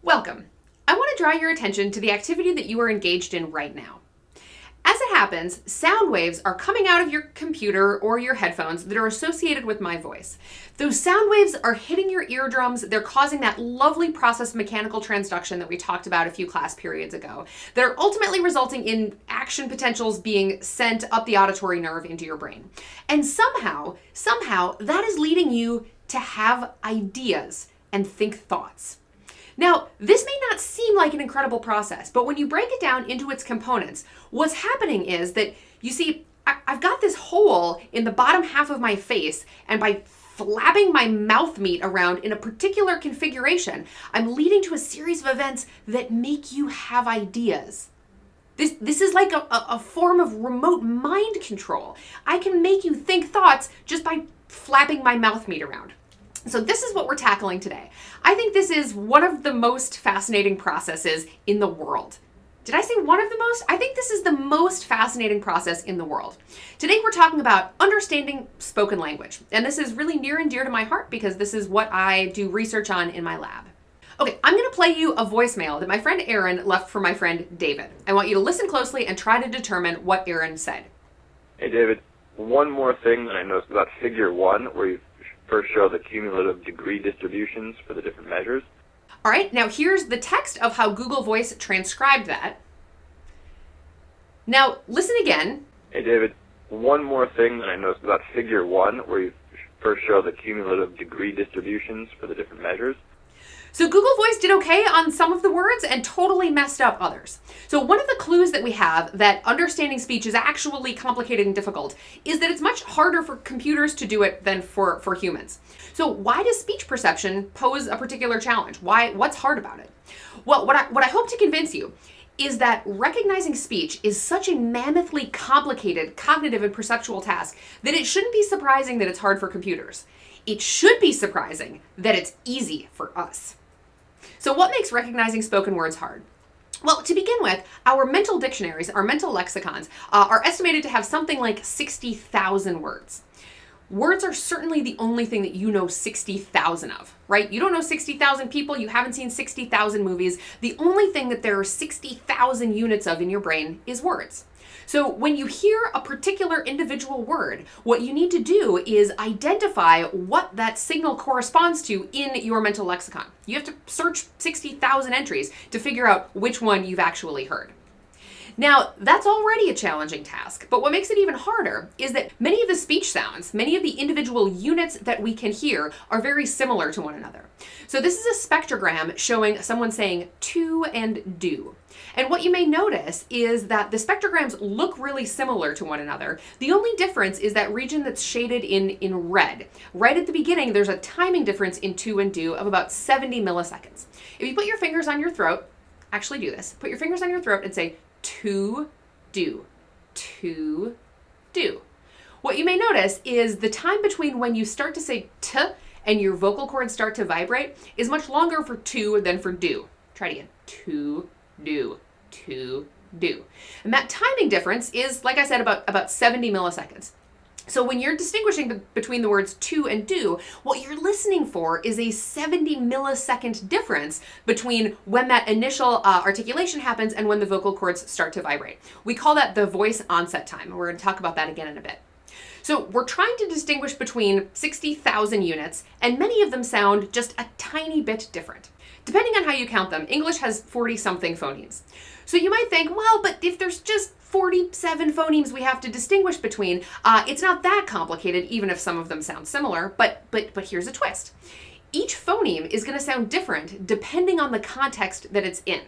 Welcome. I want to draw your attention to the activity that you are engaged in right now. As it happens, sound waves are coming out of your computer or your headphones that are associated with my voice. Those sound waves are hitting your eardrums. They're causing that lovely process of mechanical transduction that we talked about a few class periods ago. That are ultimately resulting in action potentials being sent up the auditory nerve into your brain. And somehow, that is leading you to have ideas and think thoughts. Now, this may not seem like an incredible process, but when you break it down into its components, what's happening is that, you see, I've got this hole in the bottom half of my face, and by flapping my mouth meat around in a particular configuration, I'm leading to a series of events that make you have ideas. This is like a form of remote mind control. I can make you think thoughts just by flapping my mouth meat around. So this is what we're tackling today. I think this is one of the most fascinating processes in the world. Did I say one of the most? I think this is the most fascinating process in the world. Today we're talking about understanding spoken language. And this is really near and dear to my heart because this is what I do research on in my lab. Okay, I'm going to play you a voicemail that my friend Aaron left for my friend David. I want you to listen closely and try to determine what Aaron said. Hey David, one more thing that I noticed about figure 1 where you first show the cumulative degree distributions for the different measures. All right, now here's the text of how Google Voice transcribed that. Now listen again. Hey David, one more thing that I noticed about figure 1 where you first show the cumulative degree distributions for the different measures. So Google Voice did okay on some of the words and totally messed up others. So one of the clues that we have that understanding speech is actually complicated and difficult is that it's much harder for computers to do it than for humans. So why does speech perception pose a particular challenge? What's hard about it? Well, what I hope to convince you is that recognizing speech is such a mammothly complicated cognitive and perceptual task that it shouldn't be surprising that it's hard for computers. It should be surprising that it's easy for us. So what makes recognizing spoken words hard? Well, to begin with, our mental dictionaries, our mental lexicons, are estimated to have something like 60,000 words. Words are certainly the only thing that you know 60,000 of, right? You don't know 60,000 people, you haven't seen 60,000 movies. The only thing that there are 60,000 units of in your brain is words. So when you hear a particular individual word, what you need to do is identify what that signal corresponds to in your mental lexicon. You have to search 60,000 entries to figure out which one you've actually heard. Now, that's already a challenging task, but what makes it even harder is that many of the speech sounds, many of the individual units that we can hear are very similar to one another. So this is a spectrogram showing someone saying to and do. And what you may notice is that the spectrograms look really similar to one another. The only difference is that region that's shaded in red. Right at the beginning, there's a timing difference in to and do of about 70 milliseconds. If you put your fingers on your throat, actually do this, put your fingers on your throat and say to do, to do. What you may notice is the time between when you start to say t and your vocal cords start to vibrate is much longer for to than for do. Try it again. To do, to do. And that timing difference is, like I said, about 70 milliseconds. So when you're distinguishing between the words to and do, what you're listening for is a 70 millisecond difference between when that initial articulation happens and when the vocal cords start to vibrate. We call that the voice onset time. We're going to talk about that again in a bit. So we're trying to distinguish between 60,000 units, and many of them sound just a tiny bit different. Depending on how you count them, English has 40-something phonemes. So you might think, well, but if there's just 47 phonemes we have to distinguish between, it's not that complicated, even if some of them sound similar, but here's a twist. Each phoneme is going to sound different depending on the context that it's in.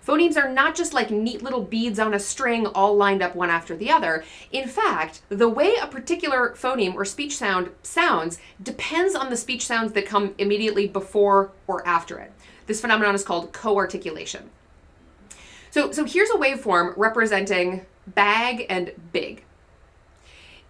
Phonemes are not just like neat little beads on a string all lined up one after the other. In fact, the way a particular phoneme or speech sound sounds depends on the speech sounds that come immediately before or after it. This phenomenon is called co-articulation. So here's a waveform representing bag and big.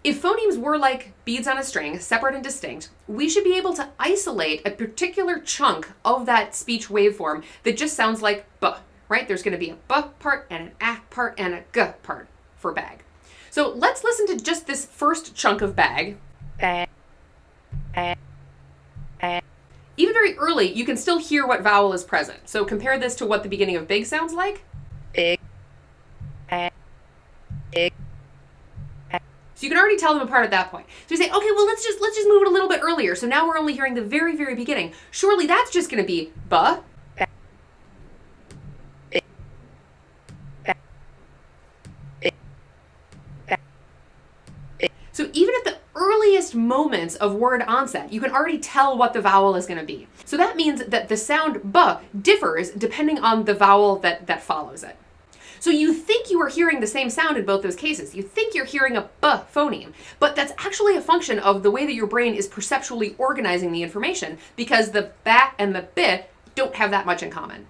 If phonemes were like beads on a string, separate and distinct, we should be able to isolate a particular chunk of that speech waveform that just sounds like b, right? There's going to be a b part and an a part and a g part for bag. So let's listen to just this first chunk of bag. Even very early, you can still hear what vowel is present. So compare this to what the beginning of big sounds like. Big. Big. So you can already tell them apart at that point. So we say, okay, well, let's just move it a little bit earlier. So now we're only hearing the very, very beginning. Surely that's just going to be ba. So even at the earliest moments of word onset, you can already tell what the vowel is going to be. So that means that the sound ba differs depending on the vowel that follows it. So you think you are hearing the same sound in both those cases. You think you're hearing a b phoneme, but that's actually a function of the way that your brain is perceptually organizing the information, because the ba and the bi don't have that much in common.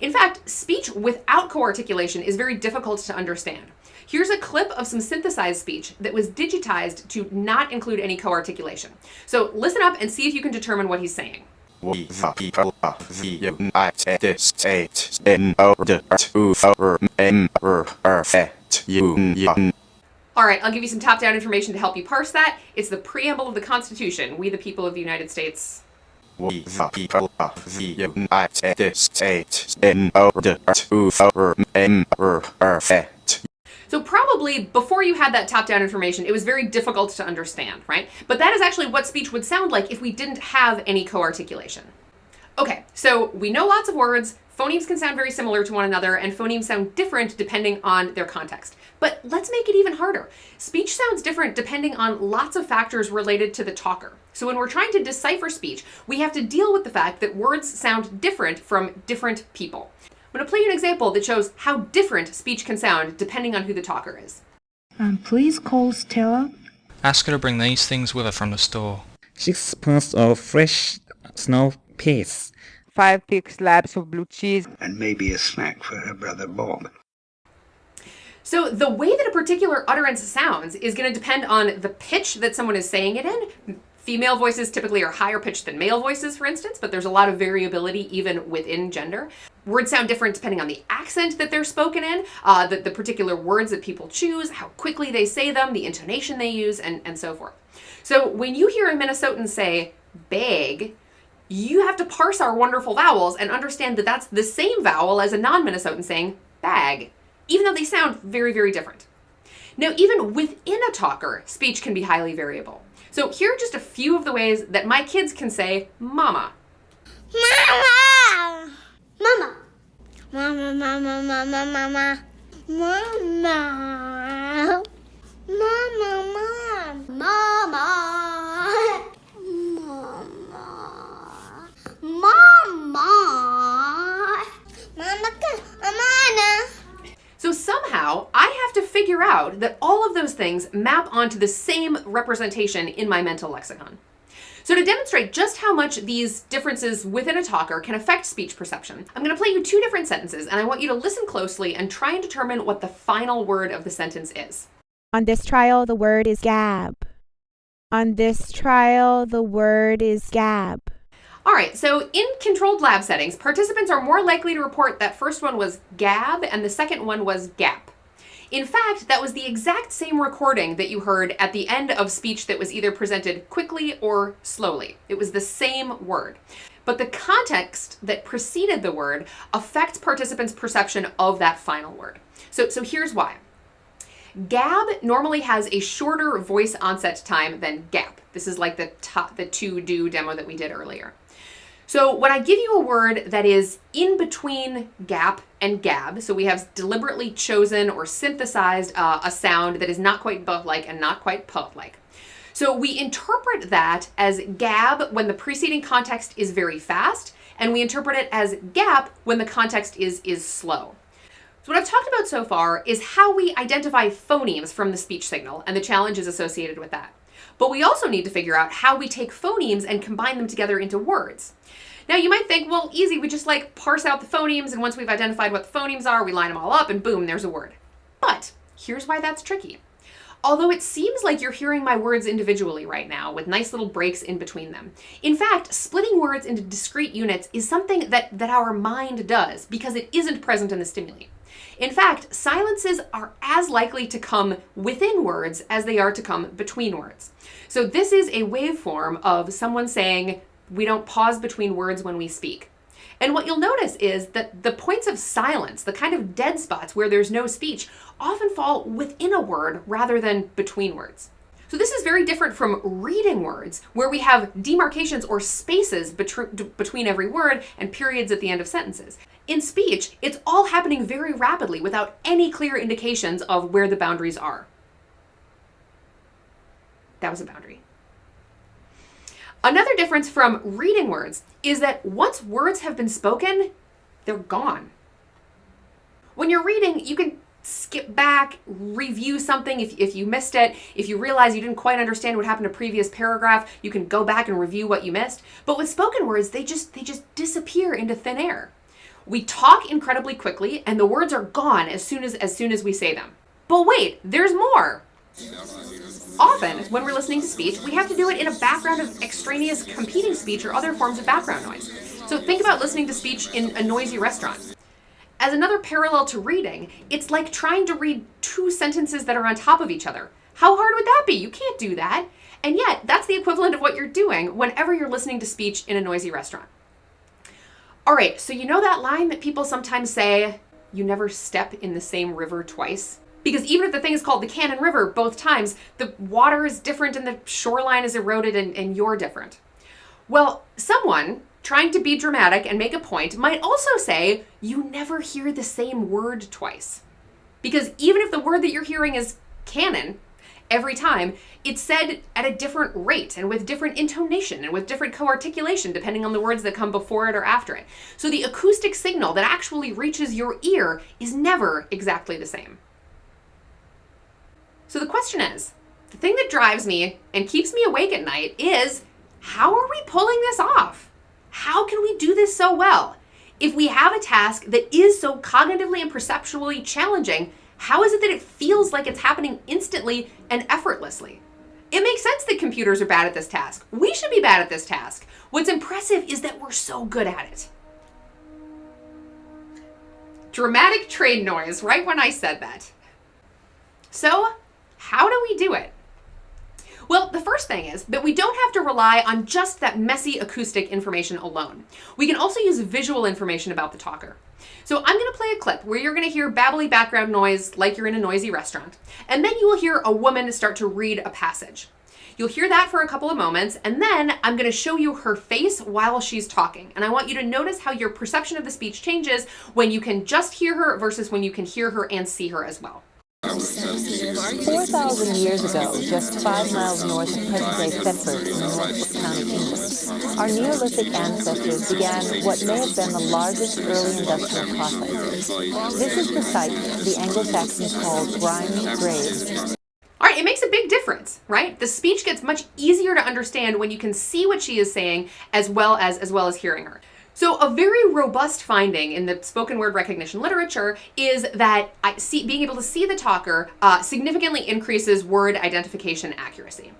In fact, speech without co-articulation is very difficult to understand. Here's a clip of some synthesized speech that was digitized to not include any co-articulation. So listen up and see if you can determine what he's saying. We the people of the United States in order to remember perfect union. All right, I'll give you some top-down information to help you parse that. It's the preamble of the Constitution. We the people of the United States. We the people of the United States in order to remember perfect. So probably before you had that top-down information, it was very difficult to understand, right? But that is actually what speech would sound like if we didn't have any co-articulation. Okay, so we know lots of words. Phonemes can sound very similar to one another, and phonemes sound different depending on their context. But let's make it even harder. Speech sounds different depending on lots of factors related to the talker. So when we're trying to decipher speech, we have to deal with the fact that words sound different from different people. I'm going to play you an example that shows how different speech can sound depending on who the talker is. Please call Stella. Ask her to bring these things with her from the store. 6 spoons of fresh snow peas. 5 thick slabs of blue cheese. And maybe a snack for her brother Bob. So the way that a particular utterance sounds is going to depend on the pitch that someone is saying it in. Female voices typically are higher pitched than male voices, for instance, but there's a lot of variability even within gender. Words sound different depending on the accent that they're spoken in, the particular words that people choose, how quickly they say them, the intonation they use, and so forth. So when you hear a Minnesotan say bag, you have to parse our wonderful vowels and understand that that's the same vowel as a non-Minnesotan saying bag, even though they sound very, very different. Now, even within a talker, speech can be highly variable. So here are just a few of the ways that my kids can say mama. Mama! Mama! Mama, mama, mama, mama. Mama! Mama, mama. Mama! Mama! Mama! Mama! So somehow I have to figure out that all of those things map onto the same representation in my mental lexicon. So to demonstrate just how much these differences within a talker can affect speech perception, I'm going to play you 2 different sentences, and I want you to listen closely and try and determine what the final word of the sentence is. On this trial, the word is gab. On this trial, the word is gab. All right, so in controlled lab settings, participants are more likely to report that first one was gab and the second one was gap. In fact, that was the exact same recording that you heard at the end of speech that was either presented quickly or slowly. It was the same word. But the context that preceded the word affects participants' perception of that final word. So here's why. Gab normally has a shorter voice onset time than gap. This is like the to-do demo that we did earlier. So when I give you a word that is in between gap and gab, so we have deliberately chosen or synthesized a sound that is not quite buh-like and not quite puh-like. So we interpret that as gab when the preceding context is very fast, and we interpret it as gap when the context is slow. So what I've talked about so far is how we identify phonemes from the speech signal and the challenges associated with that. But we also need to figure out how we take phonemes and combine them together into words. Now you might think, well, easy, we just parse out the phonemes, and once we've identified what the phonemes are, we line them all up and boom, there's a word. But here's why that's tricky. Although it seems like you're hearing my words individually right now with nice little breaks in between them. In fact, splitting words into discrete units is something that our mind does because it isn't present in the stimuli. In fact, silences are as likely to come within words as they are to come between words. So this is a waveform of someone saying we don't pause between words when we speak. And what you'll notice is that the points of silence, the kind of dead spots where there's no speech, often fall within a word rather than between words. So this is very different from reading words, where we have demarcations or spaces between every word and periods at the end of sentences. In speech, it's all happening very rapidly without any clear indications of where the boundaries are. That was a boundary. Another difference from reading words is that once words have been spoken, they're gone. When you're reading, you can skip back, review something if you missed it. If you realize you didn't quite understand what happened in a previous paragraph, you can go back and review what you missed. But with spoken words, they just disappear into thin air. We talk incredibly quickly and the words are gone as soon as we say them. But wait, there's more. Often, when we're listening to speech, we have to do it in a background of extraneous competing speech or other forms of background noise. So think about listening to speech in a noisy restaurant. As another parallel to reading, it's like trying to read two sentences that are on top of each other. How hard would that be? You can't do that. And yet, that's the equivalent of what you're doing whenever you're listening to speech in a noisy restaurant. All right, so you know that line that people sometimes say, you never step in the same river twice? Because even if the thing is called the Cannon River both times, the water is different and the shoreline is eroded and you're different. Well, someone trying to be dramatic and make a point might also say, you never hear the same word twice. Because even if the word that you're hearing is cannon, every time, it's said at a different rate and with different intonation and with different co-articulation depending on the words that come before it or after it. So the acoustic signal that actually reaches your ear is never exactly the same. So the question is, the thing that drives me and keeps me awake at night is, how are we pulling this off? How can we do this so well? If we have a task that is so cognitively and perceptually challenging, how is it that it feels like it's happening instantly and effortlessly? It makes sense that computers are bad at this task. We should be bad at this task. What's impressive is that we're so good at it. Dramatic train noise right when I said that. So, how do we do it? Well, the first thing is that we don't have to rely on just that messy acoustic information alone. We can also use visual information about the talker. So I'm going to play a clip where you're going to hear babbly background noise like you're in a noisy restaurant, and then you will hear a woman start to read a passage. You'll hear that for a couple of moments, and then I'm going to show you her face while she's talking. And I want you to notice how your perception of the speech changes when you can just hear her versus when you can hear her and see her as well. 4,000 years ago, just 5 miles north of present-day Thetford in Norfolk County, England, our Neolithic ancestors began what may have been the largest early industrial process. This is the site the Anglo-Saxons called grimy graves. All right, it makes a big difference, right? The speech gets much easier to understand when you can see what she is saying as well as hearing her. So a very robust finding in the spoken word recognition literature is that being able to see the talker significantly increases word identification accuracy.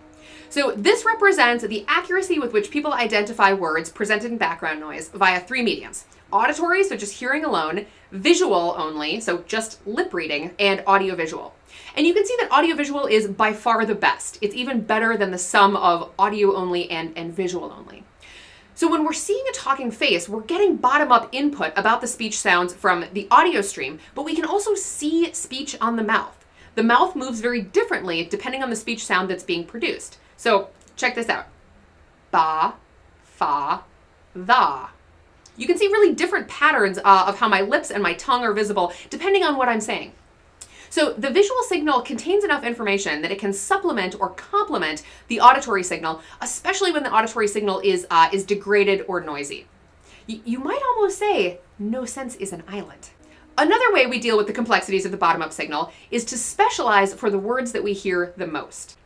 So this represents the accuracy with which people identify words presented in background noise via 3 mediums: auditory, so just hearing alone; visual only, so just lip reading; and audiovisual. And you can see that audiovisual is by far the best. It's even better than the sum of audio only and visual only. So when we're seeing a talking face, we're getting bottom-up input about the speech sounds from the audio stream, but we can also see speech on the mouth. The mouth moves very differently depending on the speech sound that's being produced. So check this out. Ba, fa, tha. You can see really different patterns of how my lips and my tongue are visible depending on what I'm saying. So the visual signal contains enough information that it can supplement or complement the auditory signal, especially when the auditory signal is degraded or noisy. You might almost say, no sense is an island. Another way we deal with the complexities of the bottom-up signal is to specialize for the words that we hear the most.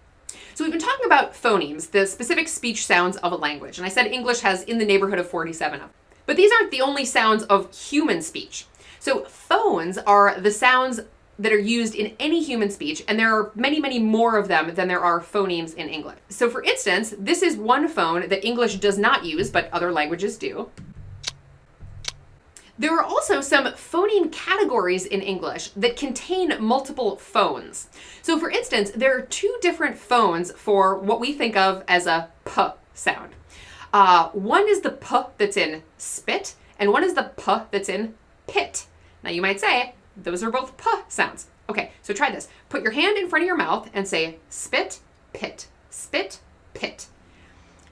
So we've been talking about phonemes, the specific speech sounds of a language, and I said English has in the neighborhood of 47 of them. But these aren't the only sounds of human speech. So phones are the sounds that are used in any human speech, and there are many, many more of them than there are phonemes in English. So for instance, this is one phone that English does not use, but other languages do. There are also some phoneme categories in English that contain multiple phones. So for instance, there are 2 different phones for what we think of as a p sound. One is the p that's in spit, and one is the p that's in pit. Now you might say, those are both p sounds. Okay, so try this. Put your hand in front of your mouth and say spit, pit, spit, pit.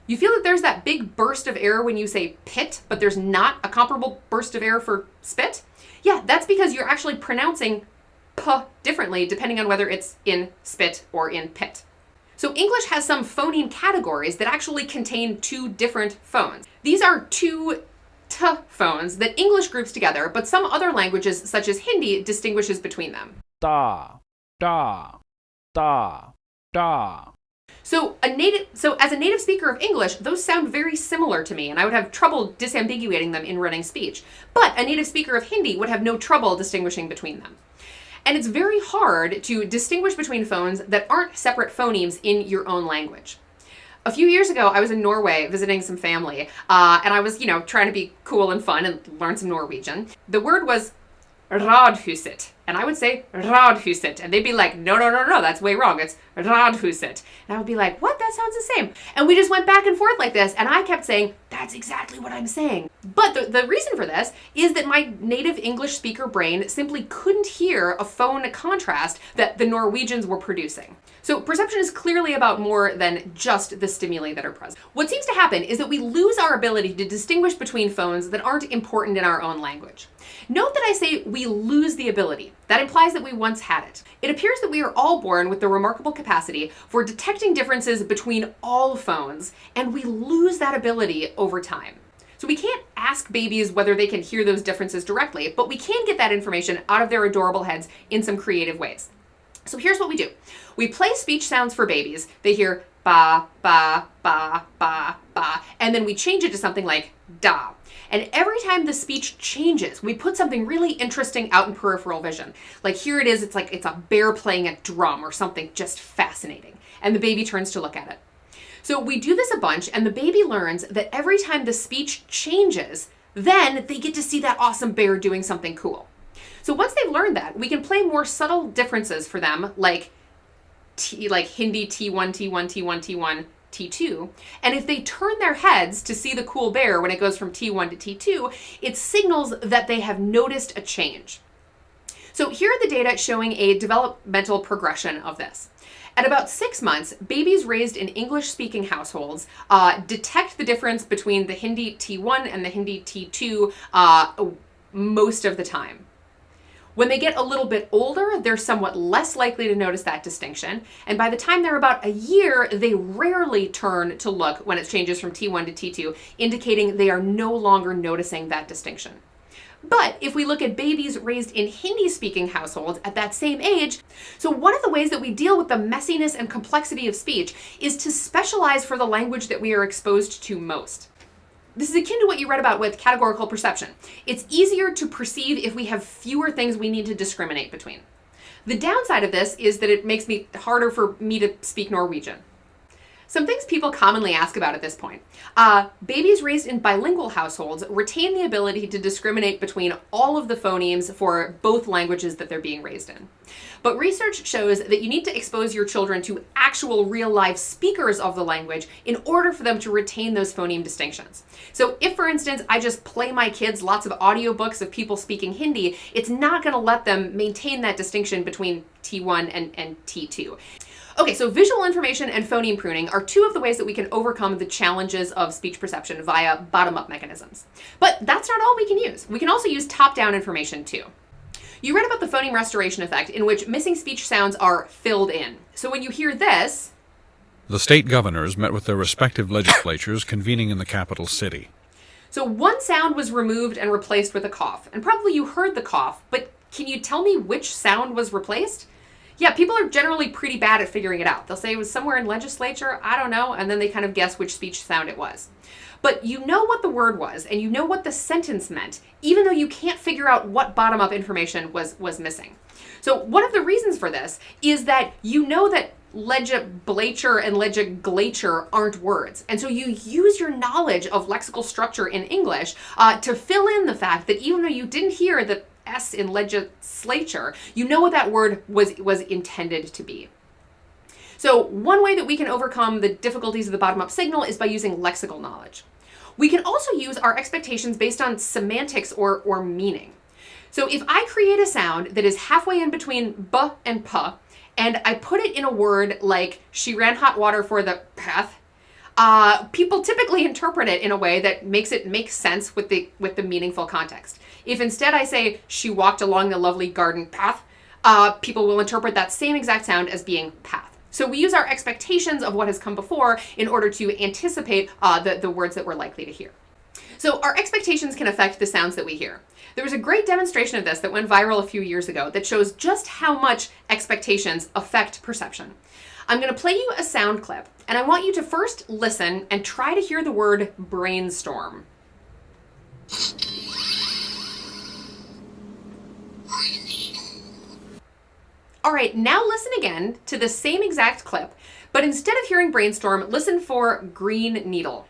You feel that there's that big burst of air when you say pit, but there's not a comparable burst of air for spit? Yeah, that's because you're actually pronouncing p differently depending on whether it's in spit or in pit. So English has some phoneme categories that actually contain two different phones. These are two t phones that English groups together, but some other languages, such as Hindi, distinguishes between them. Da, da, da, da. So as a native speaker of English, those sound very similar to me, and I would have trouble disambiguating them in running speech. But a native speaker of Hindi would have no trouble distinguishing between them. And it's very hard to distinguish between phones that aren't separate phonemes in your own language. A few years ago, I was in Norway visiting some family, and I was, trying to be cool and fun and learn some Norwegian. The word was radhuset, and I would say radhuset, and they'd be like, no, that's way wrong. It's radhuset. And I would be like, what? That sounds the same. And we just went back and forth like this, and I kept saying, that's exactly what I'm saying. But the reason for this is that my native English speaker brain simply couldn't hear a phone contrast that the Norwegians were producing. So perception is clearly about more than just the stimuli that are present. What seems to happen is that we lose our ability to distinguish between phones that aren't important in our own language. Note that I say we lose the ability. That implies that we once had it. It appears that we are all born with the remarkable capacity for detecting differences between all phones, and we lose that ability over time. So we can't ask babies whether they can hear those differences directly, but we can get that information out of their adorable heads in some creative ways. So here's what we do. We play speech sounds for babies. They hear ba, ba, ba, ba, ba, and then we change it to something like da. And every time the speech changes, we put something really interesting out in peripheral vision. Like here it is, it's like it's a bear playing a drum or something just fascinating. And the baby turns to look at it. So we do this a bunch, and the baby learns that every time the speech changes, then they get to see that awesome bear doing something cool. So once they've learned that, we can play more subtle differences for them, like Hindi T1, T1, T1, T1, T2. And if they turn their heads to see the cool bear when it goes from T1 to T2, it signals that they have noticed a change. So here are the data showing a developmental progression of this. At about 6 months, babies raised in English-speaking households detect the difference between the Hindi T1 and the Hindi T2 most of the time. When they get a little bit older, they're somewhat less likely to notice that distinction. And by the time they're about a year, they rarely turn to look when it changes from T1 to T2, indicating they are no longer noticing that distinction. But if we look at babies raised in Hindi-speaking households at that same age, so one of the ways that we deal with the messiness and complexity of speech is to specialize for the language that we are exposed to most. This is akin to what you read about with categorical perception. It's easier to perceive if we have fewer things we need to discriminate between. The downside of this is that it makes it harder for me to speak Norwegian. Some things people commonly ask about at this point. Babies raised in bilingual households retain the ability to discriminate between all of the phonemes for both languages that they're being raised in. But research shows that you need to expose your children to actual real-life speakers of the language in order for them to retain those phoneme distinctions. So if, for instance, I just play my kids lots of audiobooks of people speaking Hindi, it's not going to let them maintain that distinction between T1 and T2. Okay, so visual information and phoneme pruning are two of the ways that we can overcome the challenges of speech perception via bottom-up mechanisms. But that's not all we can use. We can also use top-down information too. You read about the phoneme restoration effect, in which missing speech sounds are filled in. So when you hear this, the state governors met with their respective legislatures convening in the capital city. So one sound was removed and replaced with a cough. And probably you heard the cough, but can you tell me which sound was replaced? Yeah, people are generally pretty bad at figuring it out. They'll say it was somewhere in legislature, I don't know, and then they kind of guess which speech sound it was. But you know what the word was, and you know what the sentence meant, even though you can't figure out what bottom-up information was missing. So one of the reasons for this is that you know that legislature and legislature aren't words. And so you use your knowledge of lexical structure in English to fill in the fact that even though you didn't hear the S in legislature, you know what that word was intended to be. So one way that we can overcome the difficulties of the bottom-up signal is by using lexical knowledge. We can also use our expectations based on semantics or meaning. So if I create a sound that is halfway in between b and p, and I put it in a word like she ran hot water for the path, people typically interpret it in a way that makes it make sense with the meaningful context. If instead I say she walked along the lovely garden path, people will interpret that same exact sound as being path. So we use our expectations of what has come before in order to anticipate the words that we're likely to hear. So our expectations can affect the sounds that we hear. There was a great demonstration of this that went viral a few years ago that shows just how much expectations affect perception. I'm going to play you a sound clip, and I want you to first listen and try to hear the word brainstorm. All right, now listen again to the same exact clip, but instead of hearing brainstorm, listen for green needle.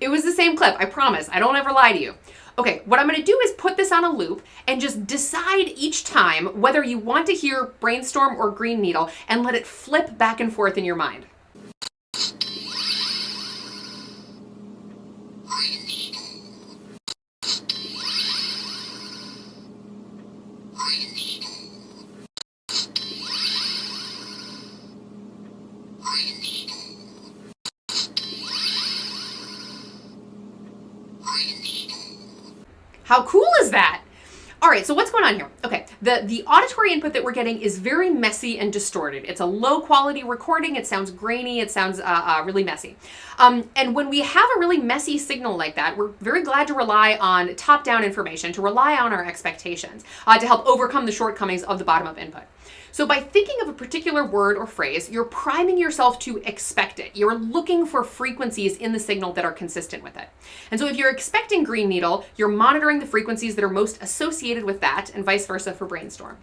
It was the same clip, I promise. I don't ever lie to you. Okay, what I'm going to do is put this on a loop and just decide each time whether you want to hear brainstorm or green needle and let it flip back and forth in your mind. How cool is that? All right, so what's going on here? Okay, the auditory input that we're getting is very messy and distorted. It's a low quality recording. It sounds grainy. It sounds really messy. And when we have a really messy signal like that, we're very glad to rely on top-down information, to rely on our expectations, to help overcome the shortcomings of the bottom-up input. So by thinking of a particular word or phrase, you're priming yourself to expect it. You're looking for frequencies in the signal that are consistent with it. And so if you're expecting green needle, you're monitoring the frequencies that are most associated with that, and vice versa for brainstorm.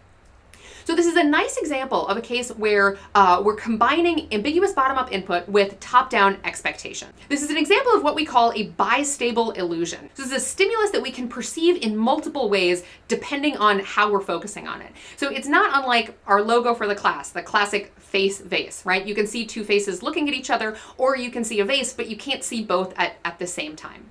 So this is a nice example of a case where we're combining ambiguous bottom-up input with top-down expectation. This is an example of what we call a bistable illusion. This is a stimulus that we can perceive in multiple ways depending on how we're focusing on it. So it's not unlike our logo for the class, the classic face vase, right? You can see two faces looking at each other, or you can see a vase, but you can't see both at the same time.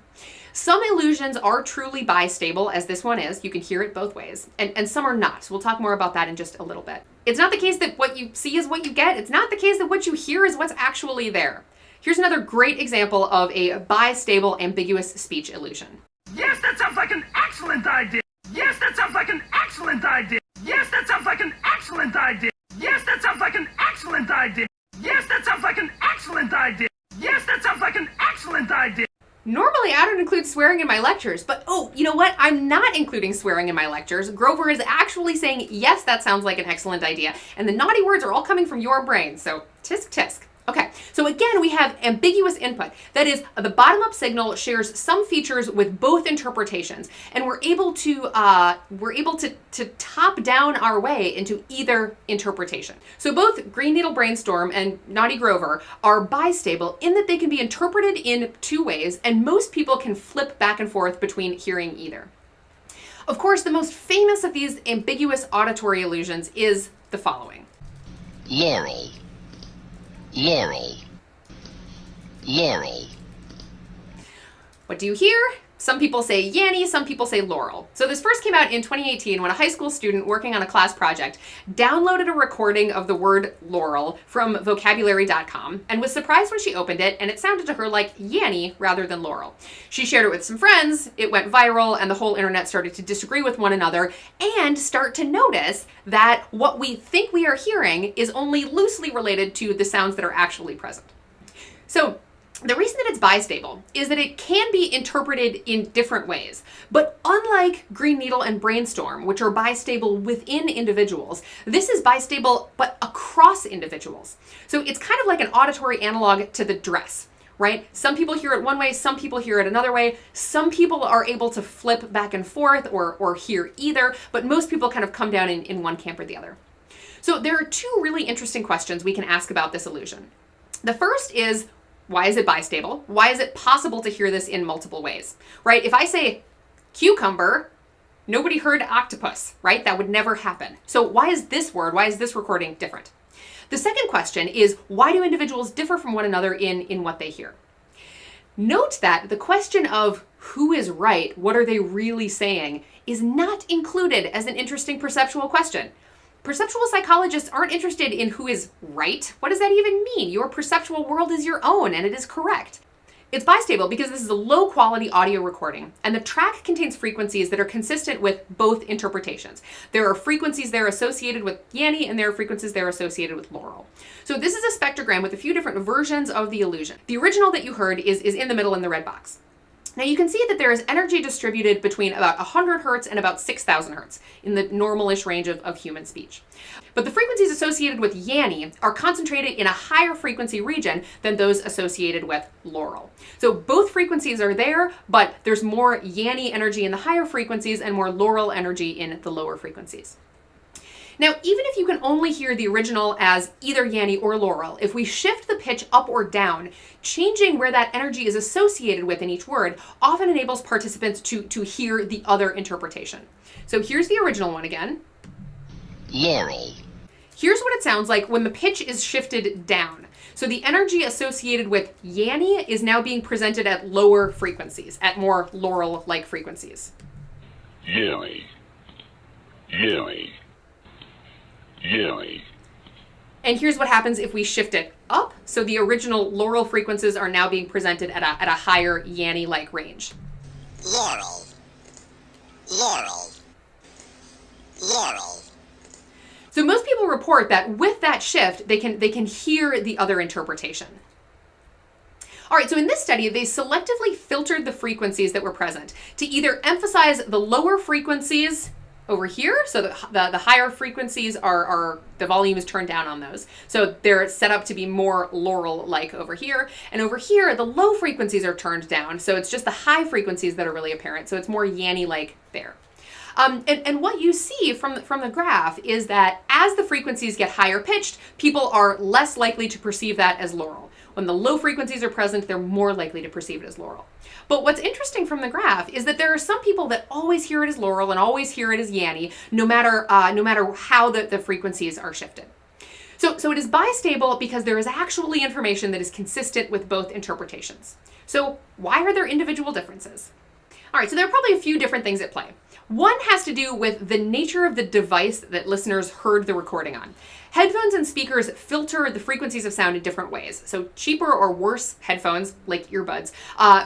Some illusions are truly bistable, as this one is. You can hear it both ways, and some are not. So we'll talk more about that in just a little bit. It's not the case that what you see is what you get. It's not the case that what you hear is what's actually there. Here's another great example of a bistable ambiguous speech illusion. Yes, that sounds like an excellent idea. Yes, that sounds like an excellent idea. Yes, that sounds like an excellent idea. Yes, that sounds like an excellent idea. Yes, that sounds like an excellent idea. Yes, that sounds like an excellent idea. Normally, I don't include swearing in my lectures, but oh, you know what? I'm not including swearing in my lectures. Grover is actually saying, yes, that sounds like an excellent idea, and the naughty words are all coming from your brain, so tisk tisk. Okay, so again, we have ambiguous input. That is, the bottom-up signal shares some features with both interpretations, and we're able to top down our way into either interpretation. So both Green Needle Brainstorm and Naughty Grover are bistable in that they can be interpreted in two ways, and most people can flip back and forth between hearing either. Of course, the most famous of these ambiguous auditory illusions is the following. Laurel. Laurel. Laurel. What do you hear? Some people say Yanny, some people say Laurel. So this first came out in 2018 when a high school student working on a class project downloaded a recording of the word Laurel from vocabulary.com and was surprised when she opened it, and it sounded to her like Yanny rather than Laurel. She shared it with some friends, it went viral, and the whole internet started to disagree with one another and start to notice that what we think we are hearing is only loosely related to the sounds that are actually present. So the reason that it's bistable is that it can be interpreted in different ways. But unlike Green Needle and Brainstorm, which are bistable within individuals, this is bistable but across individuals. So it's kind of like an auditory analog to the dress, right? Some people hear it one way, some people hear it another way. Some people are able to flip back and forth or hear either, but most people kind of come down in one camp or the other. So there are two really interesting questions we can ask about this illusion. The first is, why is it bistable? Why is it possible to hear this in multiple ways, right? If I say cucumber, nobody heard octopus, right? That would never happen. So why is this word, why is this recording different? The second question is, why do individuals differ from one another in what they hear? Note that the question of who is right, what are they really saying, is not included as an interesting perceptual question. Perceptual psychologists aren't interested in who is right. What does that even mean? Your perceptual world is your own and it is correct. It's bistable because this is a low quality audio recording, and the track contains frequencies that are consistent with both interpretations. There are frequencies there associated with Yanny, and there are frequencies there associated with Laurel. So this is a spectrogram with a few different versions of the illusion. The original that you heard is in the middle in the red box. Now you can see that there is energy distributed between about 100 hertz and about 6,000 hertz in the normal-ish range of human speech. But the frequencies associated with Yanny are concentrated in a higher frequency region than those associated with Laurel. So both frequencies are there, but there's more Yanny energy in the higher frequencies and more Laurel energy in the lower frequencies. Now, even if you can only hear the original as either Yanny or Laurel, if we shift the pitch up or down, changing where that energy is associated with in each word often enables participants to hear the other interpretation. So here's the original one again. Laurel. Here's what it sounds like when the pitch is shifted down. So the energy associated with Yanny is now being presented at lower frequencies, at more Laurel-like frequencies. Yanny. Yanny. Yanny. And here's what happens if we shift it up. So the original Laurel frequencies are now being presented at a higher Yanny-like range. Laurel. Laurel. Laurel. So most people report that with that shift, they can hear the other interpretation. All right, so in this study, they selectively filtered the frequencies that were present to either emphasize the lower frequencies over here, so the higher frequencies are the volume is turned down on those. So they're set up to be more Laurel-like over here. And over here, the low frequencies are turned down, so it's just the high frequencies that are really apparent. So it's more Yanny-like there. And what you see from the graph is that as the frequencies get higher pitched, people are less likely to perceive that as Laurel. When the low frequencies are present, they're more likely to perceive it as Laurel. But what's interesting from the graph is that there are some people that always hear it as Laurel and always hear it as Yanny, no matter how the frequencies are shifted. So it is bistable because there is actually information that is consistent with both interpretations. So why are there individual differences? All right, so there are probably a few different things at play. One has to do with the nature of the device that listeners heard the recording on. Headphones and speakers filter the frequencies of sound in different ways. So cheaper or worse headphones, like earbuds,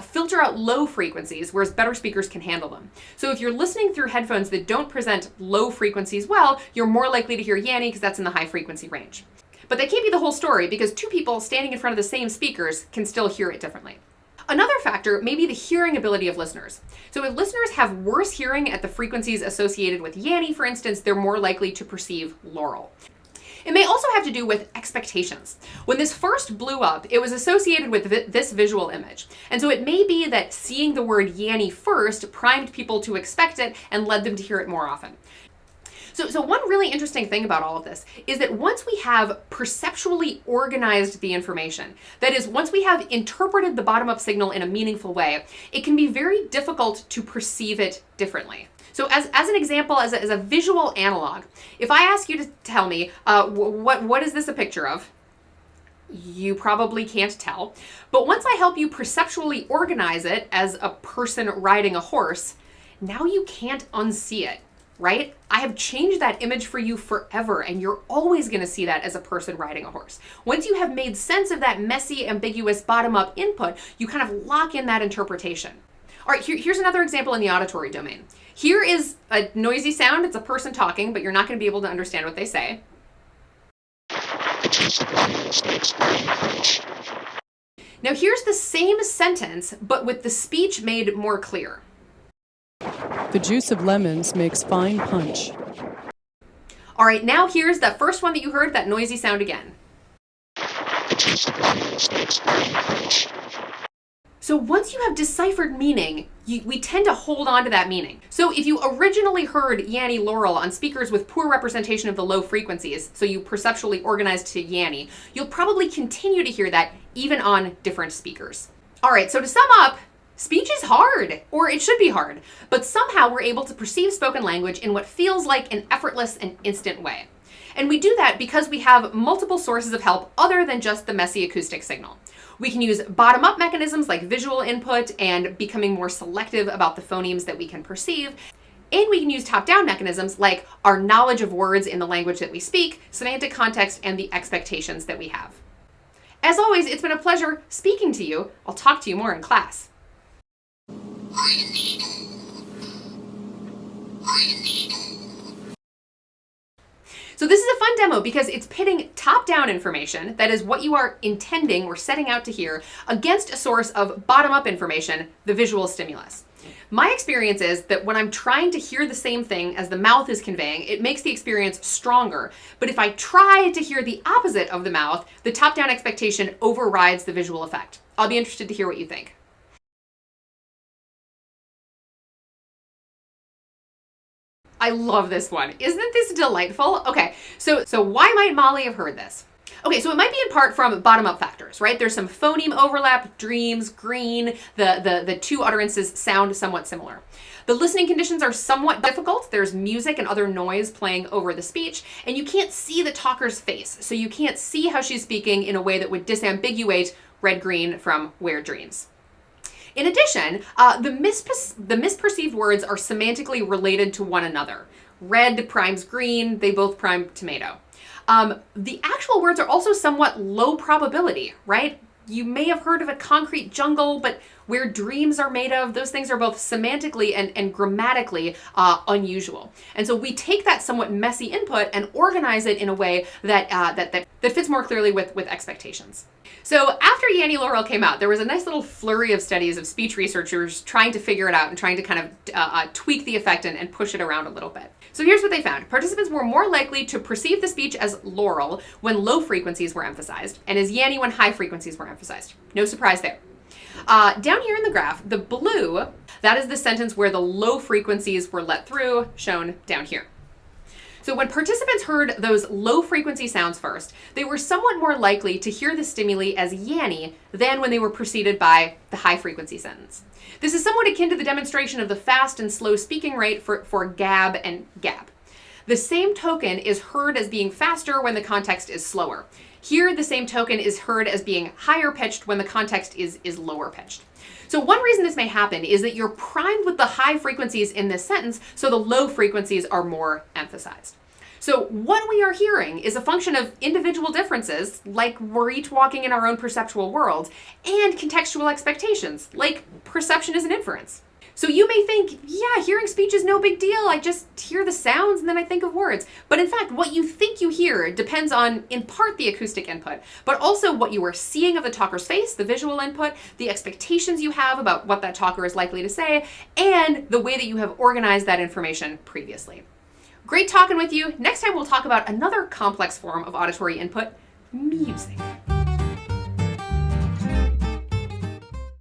filter out low frequencies, whereas better speakers can handle them. So if you're listening through headphones that don't present low frequencies well, you're more likely to hear Yanny because that's in the high frequency range. But that can't be the whole story because two people standing in front of the same speakers can still hear it differently. Another factor may be the hearing ability of listeners. So if listeners have worse hearing at the frequencies associated with Yanny, for instance, they're more likely to perceive Laurel. It may also have to do with expectations. When this first blew up, it was associated with this visual image. And so it may be that seeing the word Yanny first primed people to expect it and led them to hear it more often. So one really interesting thing about all of this is that once we have perceptually organized the information, that is, once we have interpreted the bottom-up signal in a meaningful way, it can be very difficult to perceive it differently. So as an example, as a visual analog, if I ask you to tell me, what is this a picture of? You probably can't tell. But once I help you perceptually organize it as a person riding a horse, now you can't unsee it. Right? I have changed that image for you forever, and you're always going to see that as a person riding a horse. Once you have made sense of that messy, ambiguous bottom-up input, you kind of lock in that interpretation. All right, here's another example in the auditory domain. Here is a noisy sound. It's a person talking, but you're not going to be able to understand what they say. Now here's the same sentence, but with the speech made more clear. The juice of lemons makes fine punch. All right, now here's that first one that you heard, that noisy sound again. So once you have deciphered meaning, we tend to hold on to that meaning. So if you originally heard Yanny Laurel on speakers with poor representation of the low frequencies, so you perceptually organized to Yanny, you'll probably continue to hear that even on different speakers. All right, so to sum up, speech is hard, or it should be hard, but somehow we're able to perceive spoken language in what feels like an effortless and instant way. And we do that because we have multiple sources of help other than just the messy acoustic signal. We can use bottom-up mechanisms like visual input and becoming more selective about the phonemes that we can perceive. And we can use top-down mechanisms like our knowledge of words in the language that we speak, semantic context, and the expectations that we have. As always, it's been a pleasure speaking to you. I'll talk to you more in class. So this is a fun demo because it's pitting top-down information, that is what you are intending or setting out to hear, against a source of bottom-up information, the visual stimulus. My experience is that when I'm trying to hear the same thing as the mouth is conveying, it makes the experience stronger. But if I try to hear the opposite of the mouth, the top-down expectation overrides the visual effect. I'll be interested to hear what you think. I love this one. Isn't this delightful? Okay, so why might Molly have heard this? Okay, so it might be in part from bottom-up factors, right? There's some phoneme overlap, dreams, green, the two utterances sound somewhat similar. The listening conditions are somewhat difficult. There's music and other noise playing over the speech, and you can't see the talker's face, so you can't see how she's speaking in a way that would disambiguate red-green from weird dreams. In addition, the misperceived words are semantically related to one another. Red primes green, they both prime tomato. The actual words are also somewhat low probability, right? You may have heard of a concrete jungle, but where dreams are made of, those things are both semantically and grammatically unusual. And so we take that somewhat messy input and organize it in a way that fits more clearly with expectations. So after Yanny Laurel came out, there was a nice little flurry of studies of speech researchers trying to figure it out and trying to kind of tweak the effect and push it around a little bit. So here's what they found. Participants were more likely to perceive the speech as Laurel when low frequencies were emphasized, and as Yanny when high frequencies were emphasized. No surprise there. Down here in the graph, the blue, that is the sentence where the low frequencies were let through, shown down here. So when participants heard those low frequency sounds first, they were somewhat more likely to hear the stimuli as Yanny than when they were preceded by the high frequency sentence. This is somewhat akin to the demonstration of the fast and slow speaking rate for gab and gap. The same token is heard as being faster when the context is slower. Here, the same token is heard as being higher pitched when the context is lower pitched. So one reason this may happen is that you're primed with the high frequencies in this sentence, so the low frequencies are more emphasized. So what we are hearing is a function of individual differences, like we're each walking in our own perceptual world, and contextual expectations, like perception is an inference. So you may think, yeah, hearing speech is no big deal. I just hear the sounds and then I think of words. But in fact, what you think you hear depends on, in part, the acoustic input, but also what you are seeing of the talker's face, the visual input, the expectations you have about what that talker is likely to say, and the way that you have organized that information previously. Great talking with you. Next time we'll talk about another complex form of auditory input, music.